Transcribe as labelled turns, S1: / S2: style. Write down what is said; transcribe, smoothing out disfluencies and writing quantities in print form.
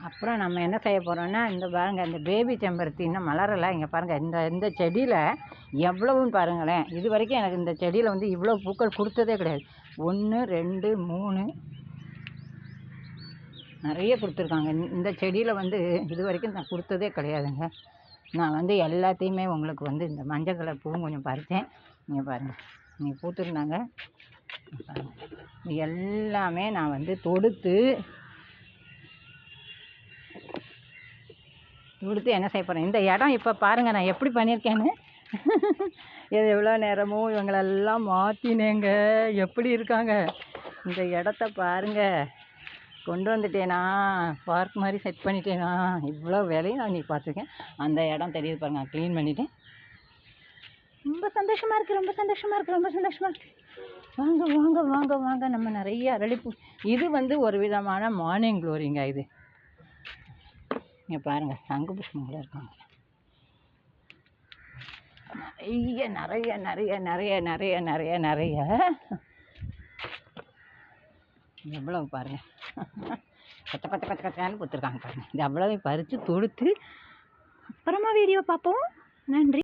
S1: அப்புறம் நம்ம என்ன செய்ய போகிறோன்னா, இந்த பாருங்கள், இந்த பேபி செம்பருத்தி இன்னும் மலரலை. இங்கே பாருங்கள், இந்த செடியில் எவ்வளவுன்னு பாருங்களேன். இது வரைக்கும் எனக்கு இந்த செடியில் வந்து இவ்வளோ பூக்கள் கொடுத்ததே கிடையாது. 1 2 3 நிறைய கொடுத்துருக்காங்க. இந்த செடியில் வந்து இது வரைக்கும் நான் கொடுத்ததே கிடையாதுங்க. நான் வந்து எல்லாத்தையுமே உங்களுக்கு வந்து இந்த மஞ்சள் கலர் பூவும் கொஞ்சம் பறித்தேன். நீங்கள் பாருங்கள், நீங்கள் பூத்துருந்தாங்க. இது எல்லாமே நான் வந்து தொடுத்து என்ன செய்ய போகிறேன். இந்த இடம் இப்போ பாருங்கள் நான் எப்படி பண்ணியிருக்கேன்னு. இது எவ்வளோ நேரமும் இவங்களெல்லாம் மாற்றினேங்க. எப்படி இருக்காங்க இந்த இடத்த பாருங்கள். கொண்டு வந்துட்டேனா, பார்க் மாதிரி செட் பண்ணிட்டேனா. இவ்வளோ வேலையும் நான் நீ பார்த்துருக்கேன். அந்த இடம் தெரியுது பாருங்கள், நான் க்ளீன் பண்ணிட்டேன். ரொம்ப சந்தோஷமாக இருக்குது, ரொம்ப சந்தோஷமாக இருக்குது, ரொம்ப சந்தோஷமாக இருக்குது. வாங்க வாங்க வாங்க வாங்க, நம்ம நிறைய அரளிப்பூ. இது வந்து ஒரு விதமான மார்னிங் க்ளோரிங்க. இது இங்கே பாருங்கள், சங்கு புஷ்பங்களும் இருக்காங்க. நிறைய நிறைய நிறைய நிறைய நிறைய நிறைய நிறைய எவ்வளவு பாருங்கள். பச்சை பச்சை பச்சை பச்சான்னு கொடுத்துருக்காங்க பாருங்கள். இது அவ்வளோவே பறித்து தொடுத்து அப்புறமா வீடியோ பார்ப்போம். நன்றி.